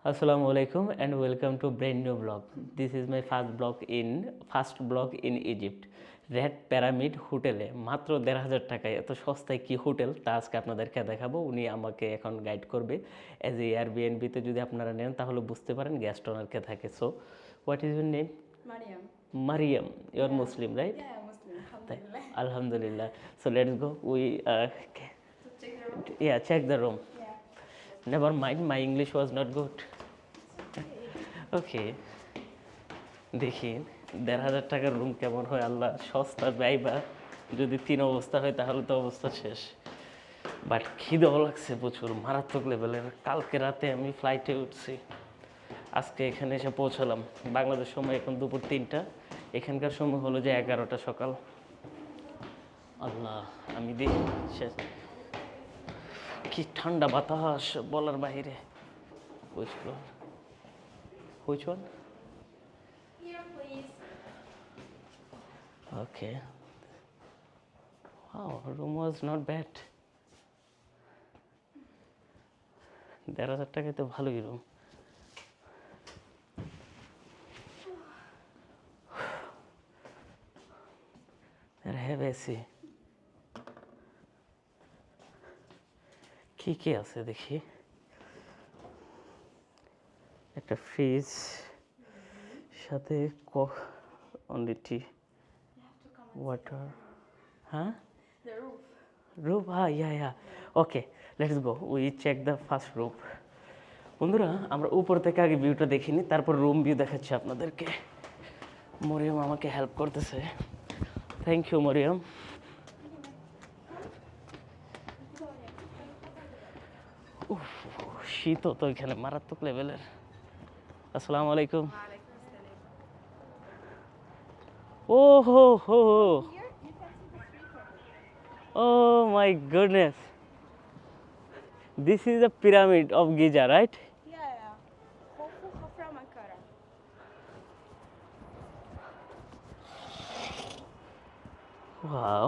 Assalamu alaikum and welcome to brand new vlog. This is my first vlog in Egypt. Red pyramid হোটেলে মাত্র ১,৫০০ টাকায় এত সস্তায় কি হোটেল তা আজকে আপনাদেরকে দেখাবো। উনি আমাকে এখন গাইড করবে। অ্যাজ এ এয়ারবিএনবিতে যদি আপনারা নেন তাহলে বুঝতে পারেন গেস্ট ওনারকে থাকে। So what is your name? Mariam. Mariam. You're Yeah. Muslim, right? Yeah, Muslim. Alhamdulillah. Alhamdulillah. So let's go. To check the room? Yeah, check the room. Yeah. Never mind, my English was not good. ওকে, দেখি ১,৫০০ টাকার room কেমন হয়। আল্লাহ সস্তা ব্যয়বা যদি ৩ অবস্থা হয় তাহলে তো অবস্থা শেষ। বাট খিদেও লাগছে প্রচুর, মারাত্মক লেভেলের। কালকে রাতে আমি ফ্লাইটে উঠছি, আজকে এখানে এসে পৌঁছালাম। বাংলাদেশ সময় এখন দুপুর ৩টা, এখানকার সময় হলো যে ১১টা সকাল। আল্লাহ, আমি দেখি শেষ কি ঠান্ডা বাতাস বলার বাহিরে। Which one? Here, please. Okay. Wow, room was not bad. ১,৫০০ টাকায় তো ভালোই রুম। Have AC. কি কি আছে দেখি। একটা ফ্রিজ, সাথে only tea, You have to come and water. হ্যাঁ, the roof. রুফ। হ্যাঁ, yeah okay, let's go, we check the first roof. বন্ধুরা, আমরা উপর থেকে আগে ভিউটা দেখিনি, তারপর রুম ভিউ দেখাচ্ছি আপনাদেরকে। মরিয়ম আমাকে হেল্প করতেছে। Thank you Maryam. উফ, শীতও তো এখানে মারাত্মক লেভেলের। আসসালামু আলাইকুম। ও হো হো, Here, you can see the tree from oh my goodness, this is the pyramid of Giza, right? Yeah. Khofu Khafra Mankara. Wow,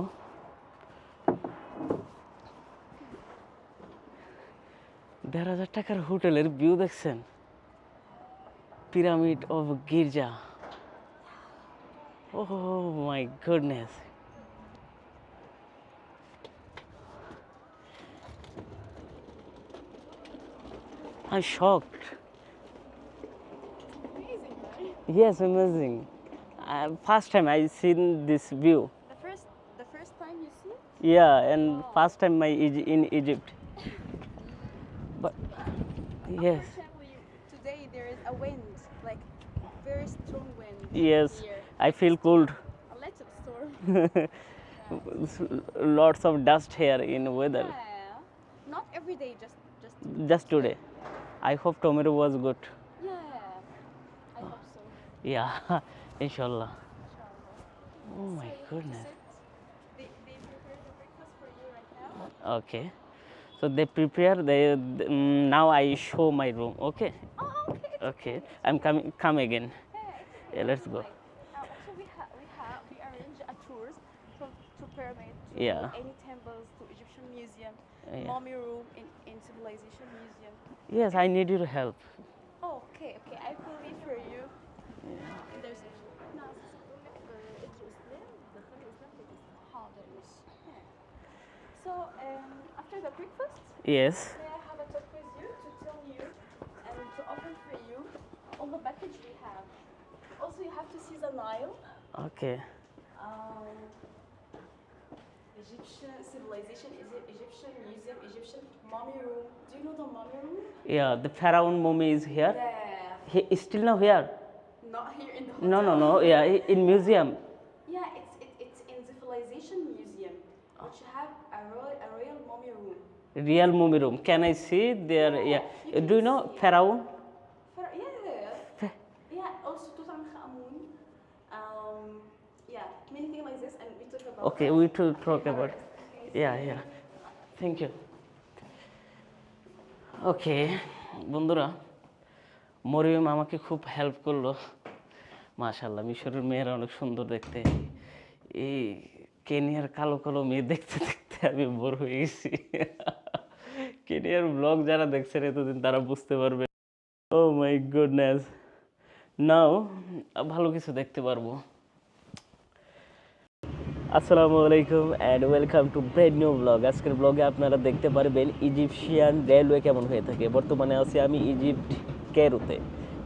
১,৫০০ টাকার হোটেলের ভিউ দেখছেন? পিরামিড অফ গির্জা। Oh my goodness, I'm shocked. Amazing, right? Yes, amazing. First time I seen this view. The first time you see it? Yeah, and Wow. first time in Egypt. But yes, Unfortunately, today there is a wind, like very strong wind. yes, Here. I feel cold. A little storm. Lots of dust here in weather. Yeah. Not every day, Just today. I hope tomorrow was good. Yeah. I hope so. Yeah, inshallah. Inshallah. Oh my So you have to goodness. sit. They prepared the breakfast for you right now. Okay. So they prepare. Now I show my room. Okay. Oh, okay. Okay. I'm coming. Come again. Yeah, let's go. Also, we arrange a tours to pyramid, to Yeah. any temples, to Egyptian museum, Yeah. mummy room in civilization museum. Yes, I need your help. Oh, okay. I will read for you. There's So after the breakfast, Yes. may I have a talk with you to tell you and to open for you all the package we have. Also, you have to see the Nile. Okay. Um, Egyptian civilization, Egyptian museum, Egyptian mummy room. Do you know the mummy room? Yeah, the pharaoh mummy is here. Yeah. He is still now here. Not here in the hotel. No. Yeah, in museum. Yeah, it's in the civilization museum, which have a royal mummy room. Real mummy room. Can I see there? Yeah. you Do you can know see. pharaoh? Yeah. Yeah. Also Tutankhamun. Yeah, many things like this, and we talk about. Okay, that. we to talk about. Okay. Yeah. Thank you. ওকে বন্ধুরা, মরিয়ম আমাকে খুব help করলো। মাশাআল্লাহ, মিশরের মেয়েরা অনেক সুন্দর দেখতে। এই কেনিয়ার কালো কালো মেয়ে দেখতে দেখতে আমি বোর হয়ে গেছি। কেনিয়ার ব্লগ যারা দেখছেন এতদিন তারা বুঝতে পারবে। ও মাই গুডনেস, নাও ভালো কিছু দেখতে পারবো। আসসালামু আলাইকুম and welcome to brand new blog. আজকের ব্লগে আপনারা দেখতে পারবেন ইজিপশিয়ান রেলওয়ে কেমন হয়ে থাকে। বর্তমানে আছি আমি ইজিপ্ট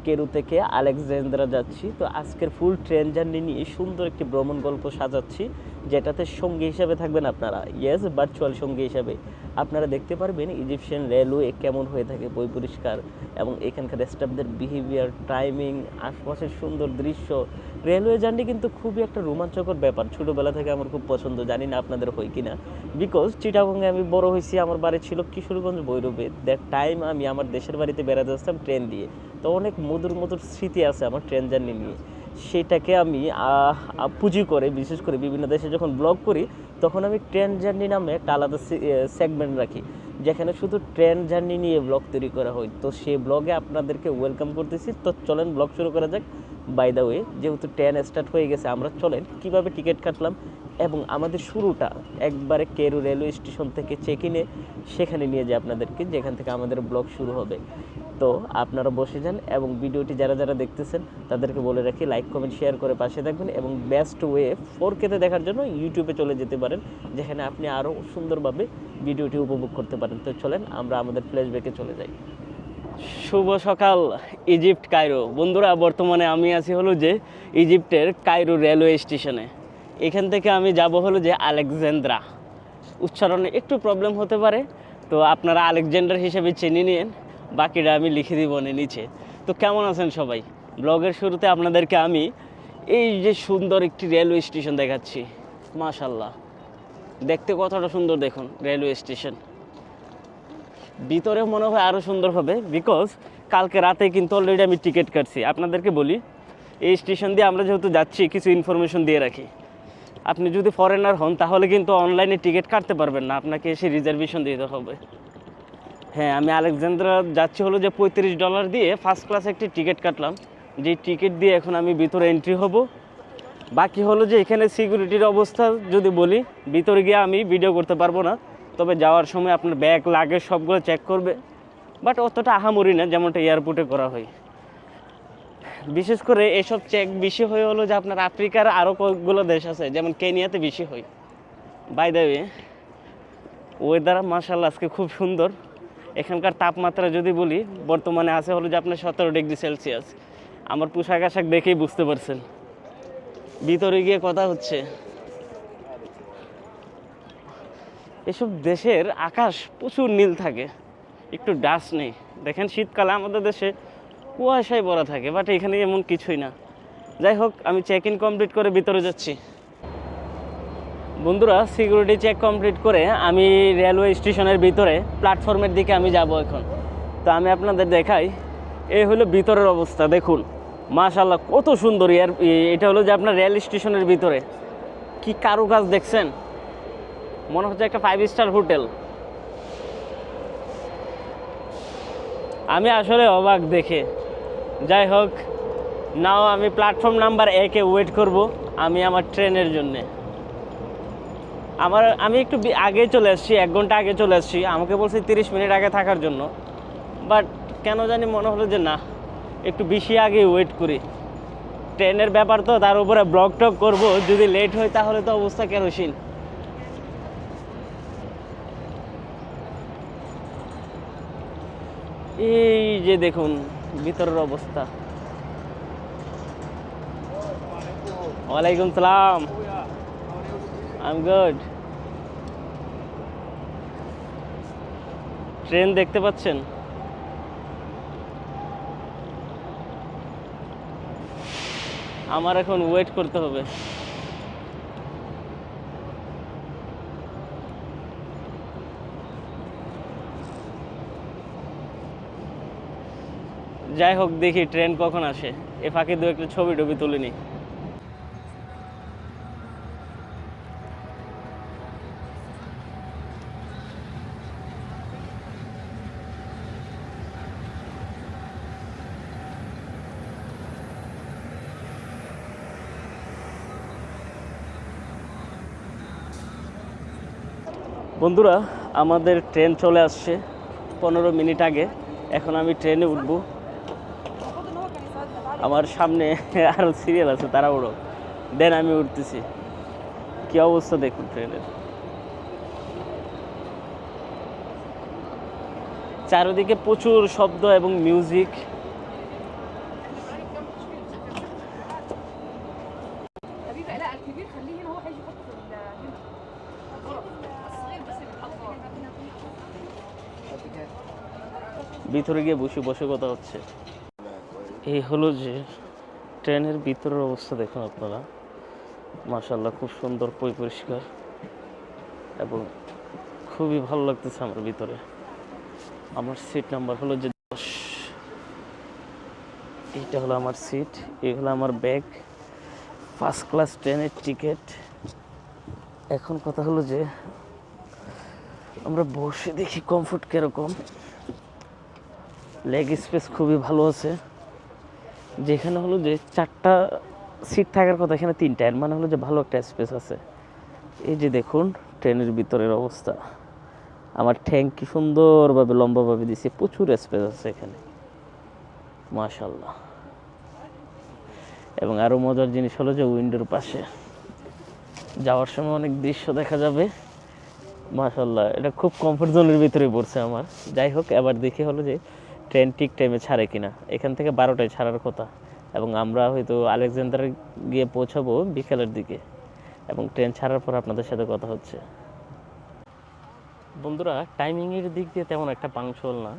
কেরু থেকে আলেকজান্দ্রা যাচ্ছি। তো আজকের ফুল ট্রেন জার্নি নিয়ে সুন্দর একটি ভ্রমণ গল্প সাজাচ্ছি, যেটাতে সঙ্গী হিসাবে থাকবেন আপনারা, ইয়েস ভার্চুয়াল সঙ্গী হিসাবে। আপনারা দেখতে পারবেন ইজিপশিয়ান রেলওয়ে কেমন হয়ে থাকে, বই পরিষ্কার এবং এখানকার স্টাফদের বিহেভিয়ার, টাইমিং, আশপাশের সুন্দর দৃশ্য। রেলওয়ে জার্নি কিন্তু খুবই একটা রোমাঞ্চকর ব্যাপার। ছোটোবেলা থেকে আমার খুব পছন্দ, জানি না আপনাদের হয় কি না। বিকজ চিটাগংয়ে আমি বড় হয়েছি, আমার বাড়ি ছিল কিশোরগঞ্জ ভৈরবে। দ্যাট টাইম আমি আমার দেশের বাড়িতে বেড়াতে আসতাম ট্রেন দিয়ে। তো অনেক মধুর মধুর স্মৃতি আছে আমার ট্রেন জার্নি নিয়ে। সেটাকে আমি পুঁজি করে, বিশেষ করে বিভিন্ন দেশে যখন ব্লগ করি, তখন আমি ট্রেন জার্নি নামে একটা আলাদা সেগমেন্ট রাখি, যেখানে শুধু ট্রেন জার্নি নিয়ে ব্লগ তৈরি করা হয়। তো সেই ব্লগে আপনাদেরকে ওয়েলকাম করতেছি। তো চলেন ব্লগ শুরু করা যাক। বাই দ্য ওয়ে, যেহেতু ট্রেন স্টার্ট হয়ে গেছে, আমরা চলেন কীভাবে টিকিট কাটলাম এবং আমাদের শুরুটা একবারে কেরু রেলওয়ে স্টেশন থেকে চেক ইনে সেখানে নিয়ে যায় আপনাদেরকে, যেখান থেকে আমাদের ব্লগ শুরু হবে। তো আপনারা বসে যান এবং ভিডিওটি যারা যারা দেখতেছেন তাদেরকে বলে রাখি, লাইক কমেন্ট শেয়ার করে পাশে থাকবেন এবং বেস্ট ওয়ে 4K-তে দেখার জন্য ইউটিউবে চলে যেতে পারেন, যেখানে আপনি আরও সুন্দরভাবে ভিডিওটি উপভোগ করতে পারেন। তো চলেন আমরা আমাদের ফ্ল্যাশব্যাকে চলে যাই। শুভ সকাল ইজিপ্ট কায়রো। বন্ধুরা, বর্তমানে আমি আছি হলো যে ইজিপ্টের কায়রো রেলওয়ে স্টেশনে। এখান থেকে আমি যাব হলো যে আলেকজান্দ্রা। উচ্চারণে একটু প্রবলেম হতে পারে, তো আপনারা আলেকজান্ডার হিসেবে চিনে নিন, বাকিটা আমি লিখে দিব নিচে। তো কেমন আছেন সবাই? ব্লগের শুরুতে আপনাদেরকে আমি এই যে সুন্দর একটি রেলওয়ে স্টেশন দেখাচ্ছি। মাশাল্লাহ, দেখতে কতটা সুন্দর দেখুন রেলওয়ে স্টেশন। ভিতরে মনে হয় আরও সুন্দর হবে, বিকজ কালকে রাতে কিন্তু অলরেডি আমি টিকিট কাটছি। আপনাদেরকে বলি, এই স্টেশন দিয়ে আমরা যেহেতু যাচ্ছি, কিছু ইনফরমেশন দিয়ে রাখি। আপনি যদি ফরেনার হন তাহলে কিন্তু অনলাইনে টিকিট কাটতে পারবেন না, আপনাকে এসে রিজার্ভেশন দিতে হবে। হ্যাঁ, আমি আলেকজান্দ্রা যাচ্ছি হলো যে $35 দিয়ে ফার্স্ট ক্লাস একটি টিকিট কাটলাম, যেই টিকিট দিয়ে এখন আমি ভিতরে এন্ট্রি হব। বাকি হলো যে এখানে সিকিউরিটির অবস্থা যদি বলি, ভিতরে গিয়ে আমি ভিডিও করতে পারবো না, তবে যাওয়ার সময় আপনার ব্যাগ লাগেজ সবগুলো চেক করবে, বাট অতটা আহামরি না যেমনটা এয়ারপোর্টে করা হয়। বিশেষ করে এসব চেক বেশি হয়ে হলো যে আপনার আফ্রিকার আরও কয়েকগুলো দেশ আছে, যেমন কেনিয়াতে বেশি হয়। বাই দ্য ওয়ে, ওয়েদার মাশাআল্লাহ আজকে খুব সুন্দর। এখানকার তাপমাত্রা যদি বলি, বর্তমানে আছে হলো যে আপনার 17°C। আমার পোশাক আশাক দেখেই বুঝতে পারছেন। ভিতরে গিয়ে কথা হচ্ছে। এসব দেশের আকাশ প্রচুর নীল থাকে, একটু ডাস্ট নেই। দেখেন শীতকালে আমাদের দেশে কুয়াশায় ভরা থাকে, বাট এখানে এমন কিছুই না। যাই হোক, আমি চেক ইন কমপ্লিট করে ভিতরে যাচ্ছি। বন্ধুরা, সিকিউরিটি চেক কমপ্লিট করে আমি রেলওয়ে স্টেশনের ভিতরে প্ল্যাটফর্মের দিকে আমি যাব এখন। তো আমি আপনাদের দেখাই, এই হলো ভিতরের অবস্থা। দেখুন মাশাআল্লাহ কত সুন্দর। এটা হলো যে আপনার রেল স্টেশনের ভিতরে কি কারুকাজ দেখছেন, মনে হচ্ছে একটা 5 স্টার হোটেল। আমি আসলে অবাক দেখে। যাই হোক, নাও আমি প্ল্যাটফর্ম নাম্বার 1-এ ওয়েট করব আমি আমার ট্রেনের জন্যে। আমি একটু আগে চলে আসছি, 1 ঘন্টা আগে চলে আসছি। আমাকে বলছে 30 মিনিট আগে থাকার জন্য, বাট কেন জানি মনে হলো যে না, একটু বেশি আগে ওয়েট করি। ট্রেনের ব্যাপার তো, তার উপরে ব্লগ টক করবো, যদি লেট হয় তাহলে তো অবস্থা কেরোসিন। এই যে দেখুন ভিতরের অবস্থা। ওয়ালাইকুম সালাম, আই এম গুড। ট্রেন দেখতে পাচ্ছেন, আমার এখন ওয়েট করতে হবে। যাই হোক, দেখি ট্রেন কখন আসে। এ ফাঁকে দু একটা ছবি টবি তুলে নিই। বন্ধুরা, আমাদের ট্রেন চলে আসছে 15 মিনিট আগে। এখন আমি ট্রেনে উঠব। আমার সামনে আরো সিরিয়াল আছে, তারা উড়ো, দেন আমি উঠতেছি। কি অবস্থা দেখুন ট্রেনের, চারিদিকে প্রচুর শব্দ এবং মিউজিক। حبيبي لا الكبير خليه هنا، هو هيجي يحط في هنا الغرف الصغير بس اللي بيتحط ভিতরে গিয়ে বসে বসে কথা হচ্ছে। এই হলো যে ট্রেনের ভিতরের অবস্থা, দেখুন আপনারা, মাশাআল্লাহ খুব সুন্দর পরিষ্কার এবং খুবই ভালো লাগতেছে আমার ভিতরে। আমার সিট নাম্বার হলো যে 10, এইটা হলো আমার সিট, এই হলো আমার ব্যাগ, ফার্স্ট ক্লাস ট্রেনের টিকিট। এখন কথা হলো যে আমরা বসে দেখি কমফোর্ট কিরকম। লেগ স্পেস খুবই ভালো আছে, যেখানে হলো যে 4টা সিট থাকার কথা, এখানে 3টা, এর মানে হলো যে ভালো একটা স্পেস আছে। এই যে দেখুন ট্রেনের ভিতরের অবস্থা, আমার ঠ্যাং কি সুন্দরভাবে লম্বাভাবে দিছে, প্রচুর স্পেস আছে এখানে, মাশাআল্লাহ। এবং আরও মজার জিনিস হলো যে উইন্ডোর পাশে যাওয়ার সময় অনেক দৃশ্য দেখা যাবে, মাশাআল্লাহ। এটা খুব কমফোর্ট জোনের ভিতরে পড়ছে আমার। যাই হোক, এবার দেখি হলো যে ট্রেন ঠিক টাইমে ছাড়ে কিনা। এখান থেকে 12টায় ছাড়ার কথা, এবং আমরা হয়তো আলেকজান্ডারে গিয়ে পৌঁছাবো বিকেলের দিকে, এবং ট্রেন ছাড়ার পর আপনাদের সাথে কথা হচ্ছে। বন্ধুরা, টাইমিংয়ের দিক দিয়ে তেমন একটা পাংচুয়াল না।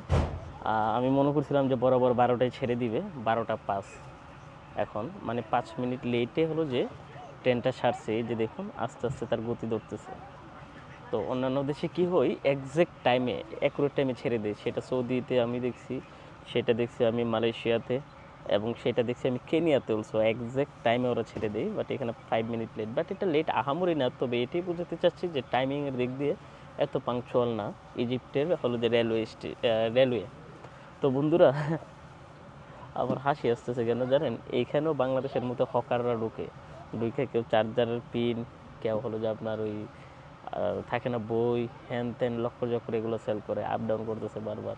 আমি মনে করছিলাম যে বরাবর 12টায় ছেড়ে দিবে, 12টা 5 এখন, মানে 5 মিনিট লেটে হলো যে ট্রেনটা ছাড়ছে। এই যে দেখুন আস্তে আস্তে তার গতি ধরতেছে। তো অন্যান্য দেশে কি হয়, একজ্যাক্ট টাইমে, অ্যাকুরেট টাইমে ছেড়ে দেয়। সেটা সৌদিতে আমি দেখছি, সেটা দেখছি আমি মালয়েশিয়াতে, এবং সেটা দেখছি আমি কেনিয়াতে অলসো। একজ্যাক্ট টাইমে ওরা ছেড়ে দেয়, বাট এখানে 5 মিনিট লেট। বাট এটা লেট আহামরি না, তবে এটাই বোঝাতে চাচ্ছি যে টাইমিংয়ের দিক দিয়ে এত পাংচুয়াল না ইজিপ্টের হলো যে রেলওয়ে। তো বন্ধুরা, আমার হাসি আসতেছে কেন জানেন, এইখানেও বাংলাদেশের মতো হকাররা ঢুকে কেউ চার্জারের পিন, কেউ হলো যে আপনার ওই থাকে না বই, হ্যান ত্যান, লক্কর চক্কর, এগুলো সেল করে আপ ডাউন করতেছে বারবার।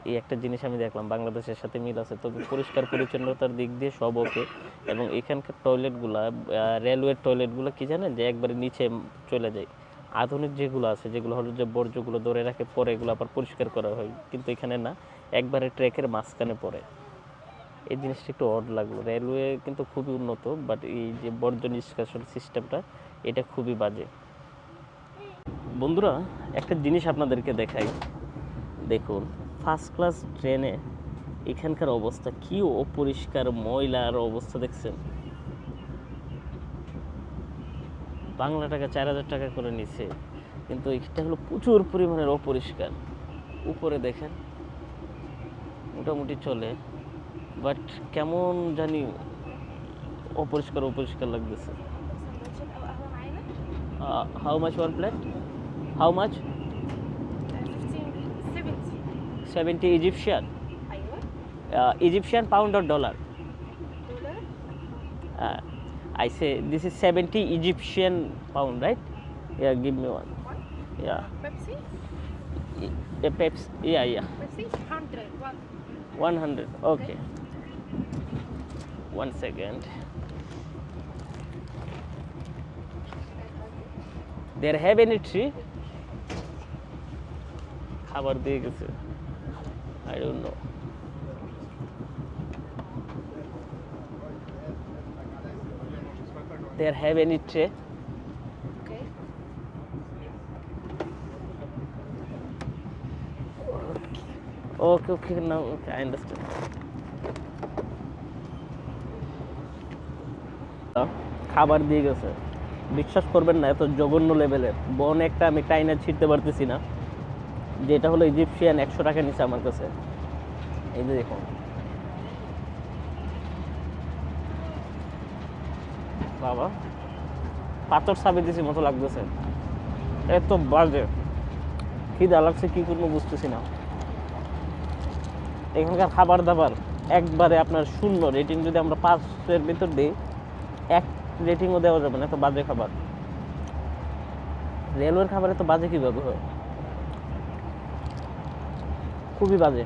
এই একটা জিনিস আমি দেখলাম, বাংলাদেশের সাথে মিল আছে। তবে পরিষ্কার পরিচ্ছন্নতার দিক দিয়ে সব ওকে। এবং এখানকার টয়লেটগুলো, রেলওয়ের টয়লেটগুলো কি জানেন, যে একবারে নিচে চলে যায়। আধুনিক যেগুলো আছে, যেগুলো হলো যে বর্জ্যগুলো ধরে রাখে, পরে এগুলো আবার পরিষ্কার করা হয়, কিন্তু এখানে না, একবারে ট্র্যাকের মাঝখানে পড়ে। এই জিনিসটা একটু অড লাগলো। রেলওয়ে কিন্তু খুবই উন্নত, বাট এই যে বর্জ্য নিষ্কাশন সিস্টেমটা, এটা খুবই বাজে। বন্ধুরা, একটা জিনিস আপনাদেরকে দেখাই, দেখুন ফার্স্ট ক্লাস ট্রেনে এখানকার অবস্থা কি অপরিষ্কার, ময়লার অবস্থা দেখছেন। বাংলা টাকা 4000 টাকা করে নিছে, কিন্তু এটা হলো প্রচুর পরিমাণের অপরিষ্কার। উপরে দেখেন মোটামুটি চলে, বাট কেমন জানি অপরিষ্কার অপরিষ্কার লাগতেছে। How much one plate? How much? 70 Egyptian. Egyptian pound or dollar? I say this is 70 Egyptian pound, right? Yeah, give me one. Yeah. Pepsi? A Pepsi. Yeah. Pepsi? 100. 100. Okay. 1 second. There have any tree? খাবার দিয়ে গেছে, I don't know. There have any tray? Okay. Okay, now okay, I understand. খাবার দিয়ে গেছে, বিশ্বাস করবেন না, এত জঘন্য লেভেলের বন একটা আমি টাইনা ছিঁড়তে পারতেছি না, যেটা হলো ইজিপশিয়ান 100 টাকা নিচে আমার কাছে। এই যে দেখুন, বাবা পাথর চাবি দিছি মতো লাগতেছে, এত বাজে। খিদা লাগছে, কি করবো বুঝতেছি না। এখানকার খাবার দাবার একবারে আপনার 0 রেটিং। যদি আমরা 5-এর ভিতর দিই, 1 রেটিংও দেওয়া যাবে না, এত বাজে খাবার। রেলওয়ের খাবার এত বাজে কীভাবে হয়? খুবই বাজে।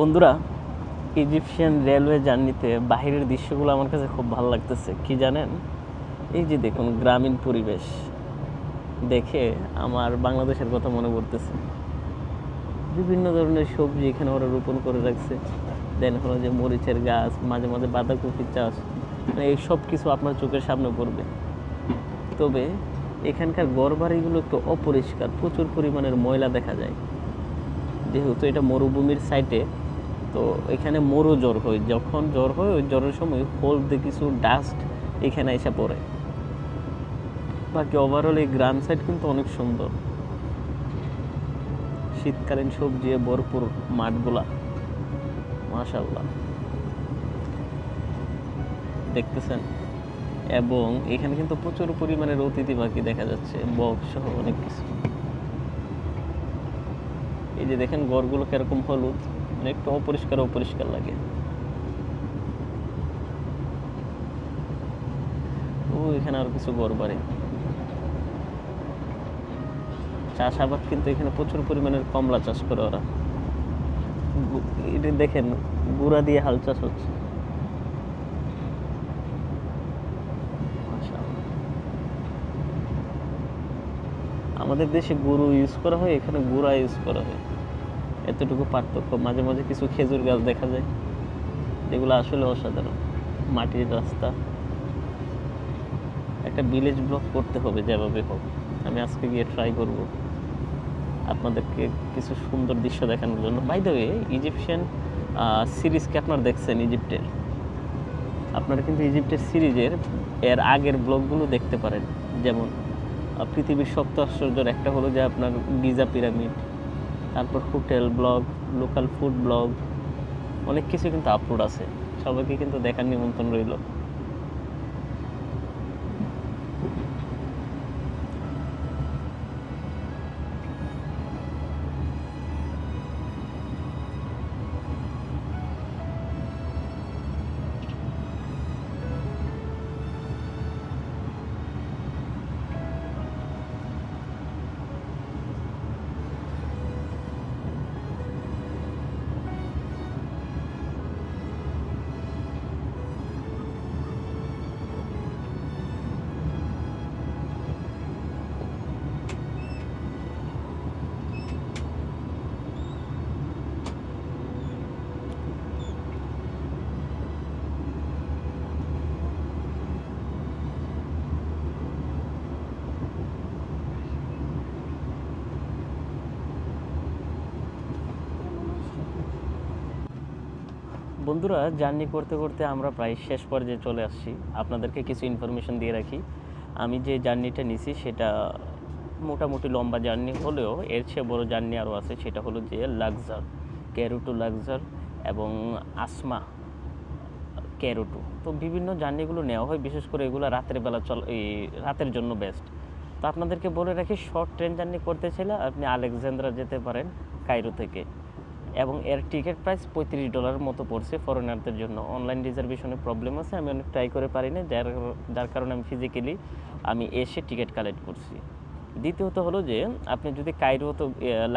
বন্ধুরা, ইজিপশিয়ান রেলওয়ে জার্নিতে বাহিরের দৃশ্যগুলো আমার কাছে খুব ভালো লাগতেছে। কি জানেন, এই যে দেখুন গ্রামীণ পরিবেশ দেখে আমার বাংলাদেশের কথা মনে পড়তেছে। বিভিন্ন ধরনের সবজি এখানে ওরা রোপণ করে রাখছে। দেন হলো যে মরিচের গাছ, মাঝে মাঝে বাঁধাকপির চাষ, মানে এই সব কিছু আপনার চোখের সামনে পড়বে। তবে এখানকার ঘরবাড়িগুলো একটু অপরিষ্কার, প্রচুর পরিমাণের ময়লা দেখা যায়। যেহেতু এটা মরুভূমির সাইডে, তো এখানে মরু জ্বর হয়। যখন জ্বর হয় ওই জ্বরের সময় হলদে কিছু ডাস্ট এখানে এসে পড়ে। বাকি ওভারঅল এই গ্রাম সাইড কিন্তু অনেক সুন্দর। শীতকালীন সবজি ভরপুর মাঠগুলা, মাশাআল্লাহ দেখতেছেন। এবং এখানে কিন্তু প্রচুর পরিমাণের অতিথি পাখি দেখা যাচ্ছে, বক সহ অনেক কিছু। এই যে দেখেন ঘরগুলো কিরকম হলুদ, মানে একটু অপরিষ্কার অপরিষ্কার লাগে। ও এখানে আরো কিছু ঘর বাড়ি। চাষাবাদ কিন্তু এখানে প্রচুর পরিমাণের কমলা চাষ করে ওরা। এটা দেখেন গুড়া দিয়ে হাল চাষ হচ্ছে। মাশাআল্লাহ। আমাদের দেশে গরু ইউজ করা হয়, এখানে গুড়া ইউজ করা হয়, এতটুকু পার্থক্য। মাঝে মাঝে কিছু খেজুর গাছ দেখা যায়, যেগুলো আসলে অসাধারণ। মাটির রাস্তা। একটা ভিলেজ ব্লগ করতে হবে যেভাবে হোক। আমি আজকে গিয়ে ট্রাই করব আপনাদেরকে কিছু সুন্দর দৃশ্য দেখানোর জন্য। বাই দ্য ওয়ে, ইজিপশিয়ান সিরিজকে আপনারা দেখছেন ইজিপ্টের, আপনারা কিন্তু ইজিপ্টের সিরিজের এর আগের ব্লগগুলো দেখতে পারেন। যেমন পৃথিবীর সপ্ত আশ্চর্যের একটা হলো যে আপনার গিজা পিরামিড, তারপর hotel blog, local food blog, অনেক কিছু কিন্তু আপলোড আছে। সবাইকে কিন্তু দেখার নিমন্ত্রণ রইল। বন্ধুরা, জার্নি করতে করতে আমরা প্রায় শেষ পর্যায়ে চলে আসছি। আপনাদেরকে কিছু ইনফরমেশন দিয়ে রাখি। আমি যে জার্নিটা নিছি সেটা মোটামুটি লম্বা জার্নি হলেও এর চেয়ে বড় জার্নি আরও আছে। সেটা হলো যে লাক্সার, ক্যারো টু লাক্সার এবং আসমা ক্যারো টু। তো বিভিন্ন জার্নিগুলো নেওয়া হয়, বিশেষ করে এগুলো রাতের বেলা এই রাতের জন্য বেস্ট। তো আপনাদেরকে বলে রাখি, শর্ট ট্রেন জার্নি করতে চাইলে আপনি আলেকজান্দ্রা যেতে পারেন কায়রো থেকে, এবং এর টিকিট প্রাইস $35 মতো পড়ছে ফরেনারদের জন্য। অনলাইন রিজার্ভেশনের প্রবলেম আছে, আমি অনেক ট্রাই করে পারি না, যার কারণে আমি ফিজিক্যালি এসে টিকিট কালেক্ট করছি। দ্বিতীয়ত হলো যে আপনি যদি কায়রো তো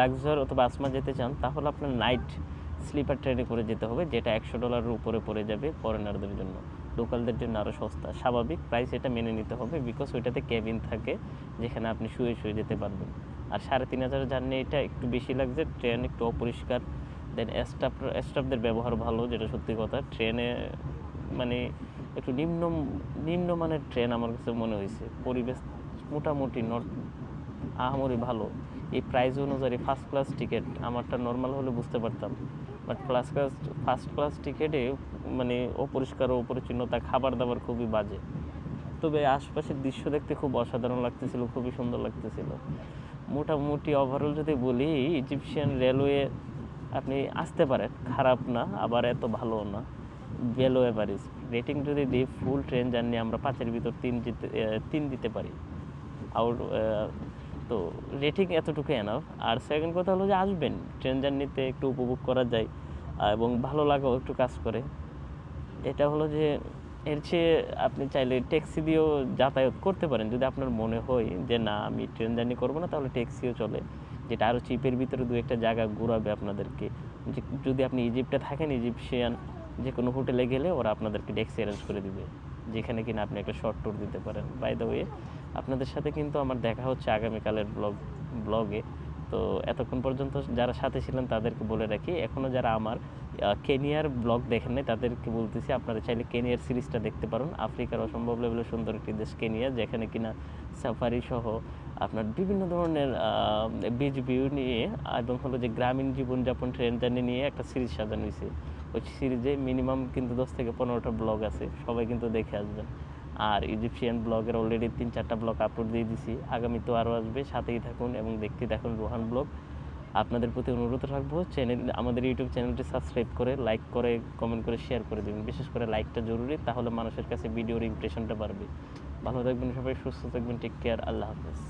লাক্সার অথবা আসমা যেতে চান, তাহলে আপনার নাইট স্লিপার ট্রেনে করে যেতে হবে, যেটা $100 উপরে পড়ে যাবে ফরেনারদের জন্য। লোকালদের জন্য আরও সস্তা। স্বাভাবিক প্রাইস এটা মেনে নিতে হবে, বিকজ ওইটাতে কেবিন থাকে যেখানে আপনি শুয়ে শুয়ে যেতে পারবেন। আর 3500 জার্নি এটা একটু বেশি লাগছে। ট্রেন একটু অপরিষ্কার, দেন স্টাফদের ব্যবহার ভালো, যেটা সত্যি কথা। ট্রেনে মানে একটু নিম্নমানের ট্রেন আমার কাছে মনে হয়েছে। পরিবেশ মোটামুটি আহামরি ভালো। এই প্রাইস অনুযায়ী ফার্স্ট ক্লাস টিকিট, আমারটা নর্মাল হলে বুঝতে পারতাম, বাট ফার্স্ট ক্লাস টিকিটে মানে অপরিষ্কার ও অপরিচ্ছন্নতা, খাবার দাবার খুবই বাজে। তবে আশপাশের দৃশ্য দেখতে খুব অসাধারণ লাগতেছিল, খুবই সুন্দর লাগতেছিল। মোটামুটি ওভারঅল যদি বলি, ইজিপশিয়ান রেলওয়ে আপনি আসতে পারেন, খারাপ না আবার এত ভালো না, বেলো এভারেজ। রেটিং যদি দিই, ফুল ট্রেন জার্নি আমরা 5-এর ভিতর 3 দিতে পারি আউট। তো রেটিং এতটুকু এনাফ। আর সেকেন্ড কথা হলো যে আসবেন, ট্রেন জার্নিতে একটু উপভোগ করা যায় এবং ভালো লাগাও একটু কাজ করে। এটা হলো যে এর চেয়ে আপনি চাইলে ট্যাক্সি দিয়েও যাতায়াত করতে পারেন, যদি আপনার মনে হয় যে না আমি ট্রেন জার্নি করবো না, তাহলে ট্যাক্সিও চলে, যেটা আরও চিপের ভিতরে 2-একটা জায়গা ঘোরাবে আপনাদেরকে। যে যদি আপনি ইজিপ্টে থাকেন, ইজিপশিয়ান যে কোনো হোটেলে গেলে ওরা আপনাদেরকে ট্যাক্সি অ্যারেঞ্জ করে দিবে, যেখানে কিনা আপনি একটা শর্ট ট্যুর দিতে পারেন। বাই দ্য ওয়ে, আপনাদের সাথে কিন্তু আমার দেখা হচ্ছে আগামীকালের ব্লগে। তো এতক্ষণ পর্যন্ত যারা সাথে ছিলেন তাদেরকে বলে রাখি, এখনও যারা আমার কেনিয়ার ব্লগ দেখেন নাই তাদেরকে বলতেছি, আপনারা চাইলে কেনিয়ার সিরিজটা দেখতে পারেন। আফ্রিকার অসম্ভব লেভেলের সুন্দর একটি দেশ কেনিয়া, যেখানে কিনা সাফারি সহ আপনার বিভিন্ন ধরনের বিচ ভিউ নিয়ে এবং হলো যে গ্রামীণ জীবনযাপন, ট্রেন জার্নি নিয়ে একটা সিরিজ সাজানো হয়েছে। ওই সিরিজে মিনিমাম কিন্তু 10 থেকে 15টা ব্লগ আছে, সবাই কিন্তু দেখে আসবেন। আর ইজিপশিয়ান ব্লগের অলরেডি 3-4টা ব্লগ আপলোড দিয়ে দিছি, আগামী তো আরও আসবে। সাথেই থাকুন এবং দেখতে থাকুন রোহান ব্লগ। আপনাদের প্রতি অনুরোধ রাখবো, আমাদের ইউটিউব চ্যানেলটি সাবস্ক্রাইব করে, লাইক করে, কমেন্ট করে, শেয়ার করে দেবেন। বিশেষ করে লাইকটা জরুরি, তাহলে মানুষের কাছে ভিডিওর ইমপ্রেশনটা বাড়বে। ভালো থাকবেন সবাই, সুস্থ থাকবেন, টেক কেয়ার, আল্লাহ হাফেজ।